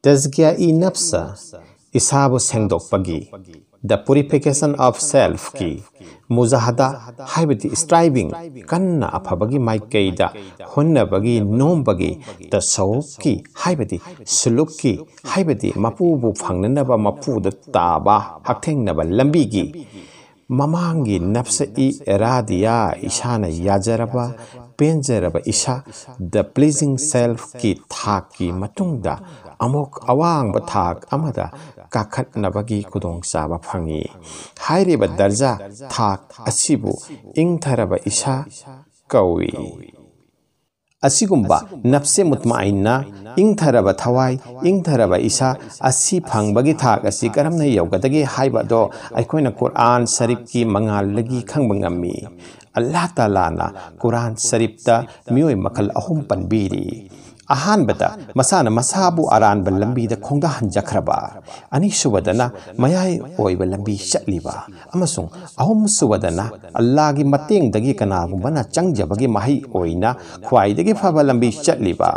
तज़किया ई नफ्स इसाबु सेंगदोकपगी the पुरिफिकेशन of self की मुजाहदा हाइबती striving कन्ना अफबगी माइकैदा हुन्नबगी नोमबगी तसौफ की हाइबती सुलुक की हाइबती मपुबु फंगननबा मपुद ताबा हक्थेंगनबा लंबीगी ममांगी नफ्स ई एरादिया इशाना याजरबा पेंजरबा इशा द प्लीजिंग सेल्फ की थाक की मतुंगदा अमुक अवांग थाक अमदा काखटनबगी खुदोंग चाबा फंगी हाइरिबा दर्जा थाक असिबु इंगथरबा इशा कौई असिगुम्बा नफ्से मुतमाइन्ना इंगथरबा थवाई इंगथरबा इशा असि फंगबगी थाक असि करमना यौगदगी हाइबदो अखोइना कुरान शरीफ की मंगालगी खंगबंगमी अल्लाह ताला ना कुरान शरीफ ता मियोय मखल अहुम पनबीरी अहानबदा मसाना मसाबु अरानबा लंबीदा खोंदा हंजखरबा अनिसुबदना मयाय ओइबा लंबी चटलिबा अमसुंग अहुम सुबदना अल्लाहगी मतेंगदगी कनागुंबना चंगजबगी माही ओइना ख्वाइदगी फबा लंबी चटलिबा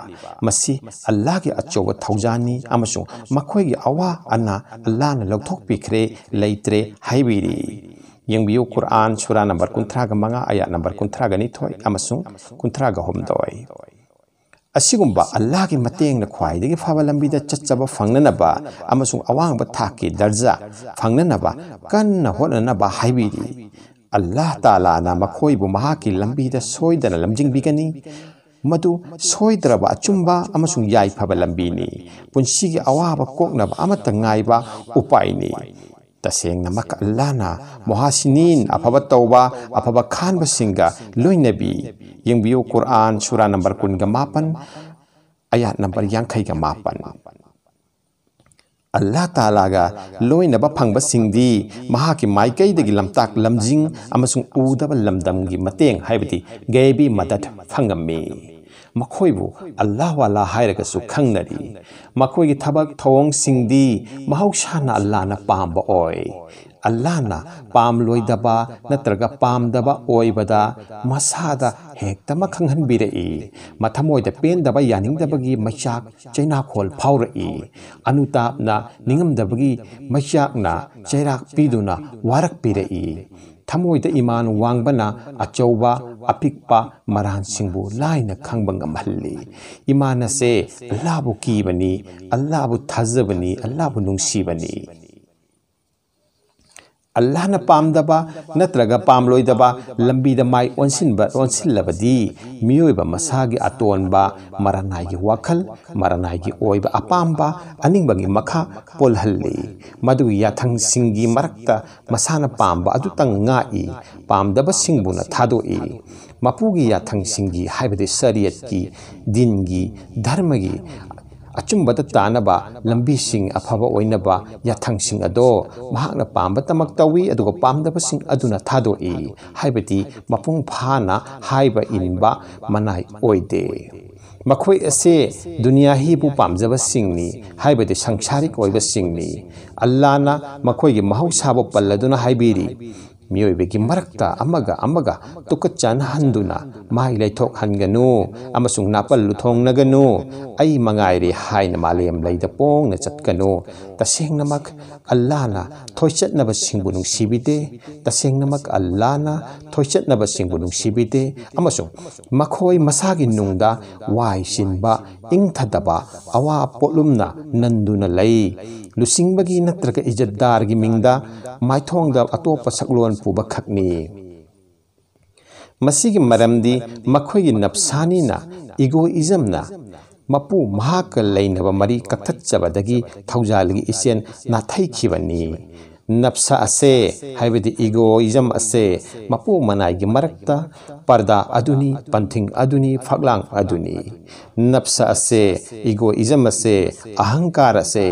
मसी अल्लाहगी अचोबा थौजानी अमसुंग मखोइगी अवा अना अल्लाहना लौथोकपिखरे लैत्रे हाइबिरी यंबियो कुरान सूरा नंबर 35 आयत नंबर 32 अमसुंग 33 असिगुम्बा अल्लाह की मतेंग ख्वाइदगी फबा लंबीदा चच्चबा फंगननबा अमसुंग अवांगबा थाकी दर्जा फंगननबा कन्ना होननबा हाइबिरी अल्लाह ताला ना मखोइबु महाकी लंबीदा सोइदना लमजिंगबिगनी मधु सोइद्रबा अचुम्बा अमसुंग याइ फबा लंबीनी पुंसिगी अवाबा कोकनबा अमता ngaइबा उपायनी तसेंगनमक अल्लाहना मोहासिनीन अफबा तौबा अफबा खानबा सिंगा लोइनबी यंबियो कुरान सूरा नंबर 19 आयत नंबर 59 अल्लाह तालागा लोइनबा फंगबा सिंगदी महाकी माइकैदगी लमताक लमजिंग अमसुंग उदबा लमदमगी मतेंग हाइबती गैबी मदद फंगमी मखोइबु अल्लाह वाला हायरगसु खंगनरी मखोइगी थबक थोंग सिंगदी महौसाना अल्लाहना पामबा ओय अल्लाहना पामलोइदबा नत्रगा पामदबा ओइबदा मसादा हेक्तमा खंगहनबिरई मथमोइदा पेंदबा यानिंगदबगी मचाक चैनाखोल फाउरई अनुतापना निंगमदबगी मचाकना चैराक पीदुना वारक पिरई थमोइदा ईमान वांगबना अचौबा अपिकपा मरान सिंबु लाइना खंगबंगमहल्ली ईमान से अल्लाहबु कीबनी अल्लाहबु थाजबनी अल्लाहबु नुंसीबनी अल्लाहना पामदबा नत्रगा पामलोइदबा लंबीदा माइ ओनसिलबदी मियोइबा मसागी अतोनबा मरनाइगी वखल मरनाइगी ओइबा अपामबा अनिंगबगी मखा पोलहल्ली मदु याथंग सिंगी मरक्ता मसाना पामबा अदुतंग nga'i पामदबा सिंगबुना थादोई मपुगी याथंग सिंगी हाइबदे शरीयत की दिनगी धर्मगी अचुम्बदा तानबा लंबी सिंग अफबा ओइनबा याथंग सिंग अदो महाकना पामबा तमक तवी अदुगा पामदबा सिंग अदुना थादोई हाइबती मपुंग फाना हाइबा इनबा मनाई ओइदे मखोइ असे दुनिया ही बु पामजबा सिंगनी हाइबदे संसारिक ओइबा सिंगनी अल्लाहना मखोइगी महौसाबो पल्लदुना हाइबिरी मियोइबेगी मरक्ता अमगा तुकच्चान हंदुना माइ लैथोक हनगनु अमसुंग नापल लुथोंगनगनु आई मंगाइरे हाइन मालेम लैदा पोंगना चटकनु तसेंगनमक अल्लाहना थोइचटनबा सिंगबु नुंसिबिदे तसेंगनमक अल्लाहना थोइचटनबा सिंगबु नुंसिबिदे अमसुंग मखोइ मसागी नुंगदा वाइ सिनबा इंगथदबा अवा पोलुमना नंदुना लै लुसिंगबगी नत्रगा इज्जतदारगी मिंगदा माइथोंगदा अतोपा सकलोन पुबा खकनी मसीगी मरमदी मखोइगी नफ्सानीना इगोइज्मना मपु महाक लैनबा मरी कथच्चबदगी थौजालगी इसेन नाथैखिबनी नफ्सा असे हाइबदी इगोइज्म असे मपु मनाइगी मरक्ता पर्दा अदुनी पंथिंग अदुनी फगलांग अदुनी नफ्सा असे इगोइज्म असे अहंकार असे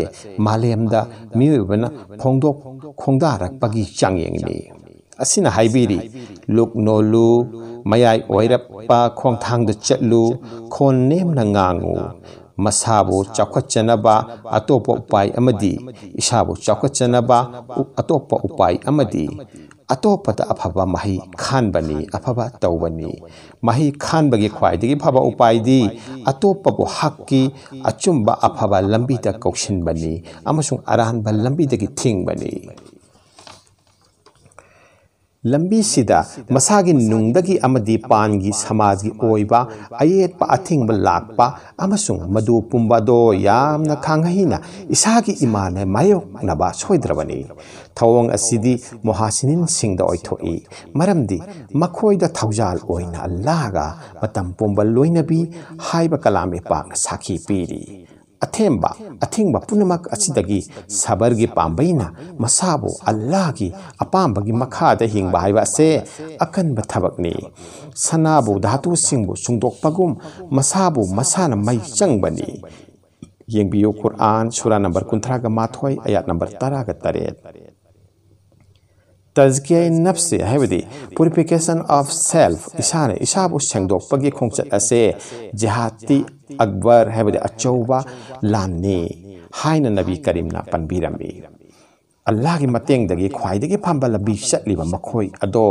मालेमदा मियोइबना फोंदोक खोंदारकपगी चांगयंगनी असिना हाइबिरी लुक नोलू मयाई ओइरप्पा खोंथांगदा चटलू खोन नेमना ngangu मसाबु चौखचनबा अतोप उपाय अमदी इसाबु चौखचनबा अतोप उपाय अमदी अतोपता अफबा मही खानबनी अफबा तौबनी मही खानबगी ख्वाइदगी फबा उपायदी अतोपबु हक्की अचुम्बा अफबा लंबीदा कौशिनबनी अमसुंग अरानबा लंबीदगी थिंगबनी लंबी सिदा मसागी नुंगदगी अमदी पानगी समाजगी ओइबा अयेतपा अथिंगबा लाकपा अमसुंग मदु पुंबादो यामना खांगहिना इसागी इमाने मायोकनबा सोइद्रबनी थवंग असिदी मोहासिनिन सिंगदा ओइथोई मरमदी मखोइदा थौजाल ओइना अल्लाहगा मतम पुंबा लोइनबी हाइबा कलामे पाक साखी पीरी अथेंबा पुनमक असिदगी सबरगी पांबैना मसाबो अल्लाहगी अपांबगी मखादा हिंगबा हाइबा से अकनबा थबकनी सनाबो धातु सिंगबो सुंदोकपगुम मसाबो मसाना मई चंगबनी येंबियो कुरान सूरा नंबर 19 आयत नंबर 13 तज़किया नफ्स है पुरिफिकेशन ऑफ सेल्फ इसाने इसाबु सेंगदोकपगी खोंगचत असे जिहादी अकबर है अचौबा लाने हाइना नबी करीमना पनबीरमी अल्लाह की मतेंगदगी ख्वाइदगी फंबा लबी चटलिबा मखोई अदो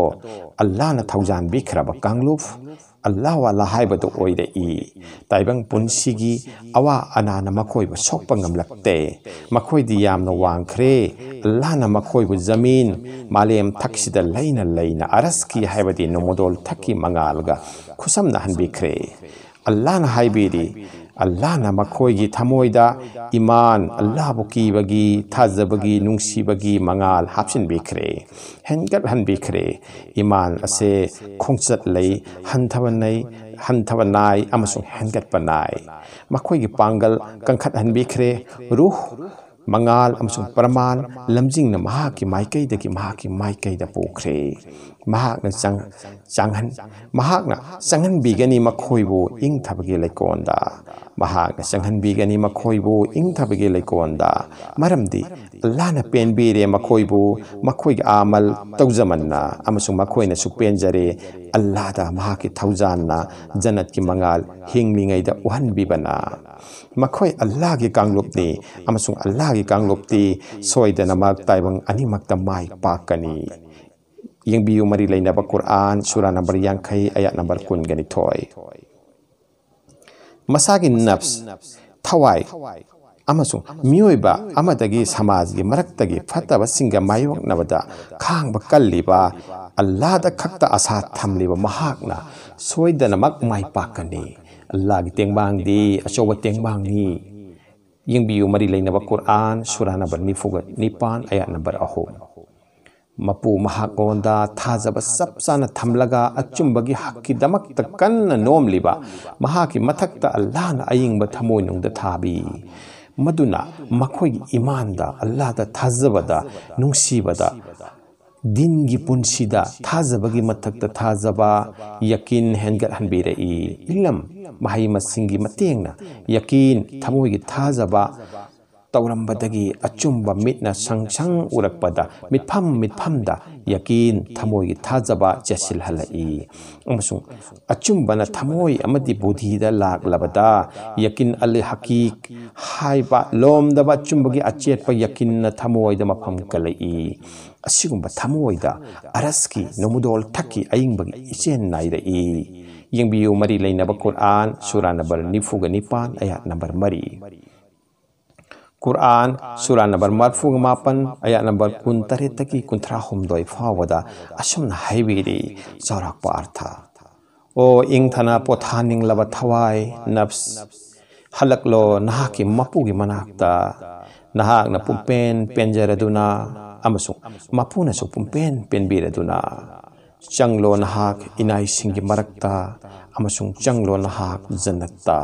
अल्लाहना थौजान बिखरबा कांगलुफ अल्लाह वाला हाइबदो ओइरे ई ताइबंग पुनसिगी अवा अनाना मखोइबा सोकपा ngamlakte मखोइदी यामना वांखरे अल्लाहना मखोइबु जमीन मालेम थक्सिदा लैना अरसकी हाइबदी नोमोदोल थक्की मंगालगा खुसमना हनबिखरे अल्लाहना हाइबीरी अल्लाहना मखोइगी थमोइदा ईमान अल्लाहबु कीबगी थाजबगी नुंसीबगी मंगाल हापसिनबिखरे हनबिखरे ईमान असे खोंचत लई हंथबनाई अमसुंग हेंगतपनाई मखोइगी पांगल कंखत हनबिखरे रूह मंगाल अमसुंग प्रमाण लमजिंग महाकी माइकैदा पोखरे महाकना चंगहन बिगनी मखोइबो इंगथबगे लेकोंदा महाकना चंगहन बिगनी मखोइबो इंगथबगे लेकोंदा मरमदी अल्लाहना पेनबीरे मखोइबो मखोइग आमल तौजमन्ना अमसुंग मखोइना सुपेंजरे अल्लाहदा महाकी थौजानना जन्नत की मंगाल हिंगलिंगैदा उहनबिबना मखोइ अल्लाह की कांगलुपनी अमसुंग अल्लाह की कांगलुपती सोइदनमक ताइबंग अनिमक्ता माइ पाकनी येंबियु मरी लैनबा कुरान सूरा नंबर 50 आयत नंबर 12 मसागी नफ्स थवाई अमसुंग मियोइबा अमदगी समाजगी मरक्तगी फतबा सिंगा मायोकनबदा खांगबा कल्लिबा अल्लाहदा खक्ता आशा थमलिबा महाकना सोइदनमक माइ पाकनी अल्लाह की तेंगबांगदी अचौबा तेंगबांगनी येंबियु मरी लैनबा कुरान सूरा नंबर 9 आयत नंबर 3 मपू महाकोंदा थाजबा सबसाना थमलगा अचुंबगी हक्की दमक्ता कन्ना नोमलिबा महाकी मथक्ता अल्लाहना अयिंगबा थमोइनुंगदा थाबी मदुना मखोइगी ईमानदा अल्लाहदा थाजबदा नुंसीबदा दिन की पुनसीदा थाजबगी मथक्ता थाजबा यकीन हेंगत हनबिरई इलम महई मसिंगी मतेंगना यकीन थमोइगी थाजबा तौरंबदगी अचुंबा मिटना संग उरकपदा मिटफमदा यकीन थमोइगी थाजबा चसिल हलई अमसुंग अचुंबना थमोइ अमदी बुद्धिदा लागलबदा यकीन अले हकीक हाइबा लोमदबा अचुंबगी अचेतपा यकीन थमोइदा मफम कलई असिगुंबा थमोइदा अरसकी नमुदोल थक्की अयिंबगी इचेन नाइरई येंबियु मरी लैनबा कुरान सूरा नंबर 9 आयत नंबर 3 कुरान सूरा नंबर 9 आयत नंबर 19 तकी 19 फावदा असुमना हाइबीरी चौरकपा अर्थ ओ इंगथना पोथानिंगलबा थवाई नफ्स हलकलो नहाकी मपुगी मनाक्ता नहाकना पुंपेन पेंजरदुना अमसुंग मपुनसु पुंपेन पेनबीरदुना चंगलो नहाक इनाई सिंगी मरक्ता अमसुंग चंगलो नहाक जन्नत्ता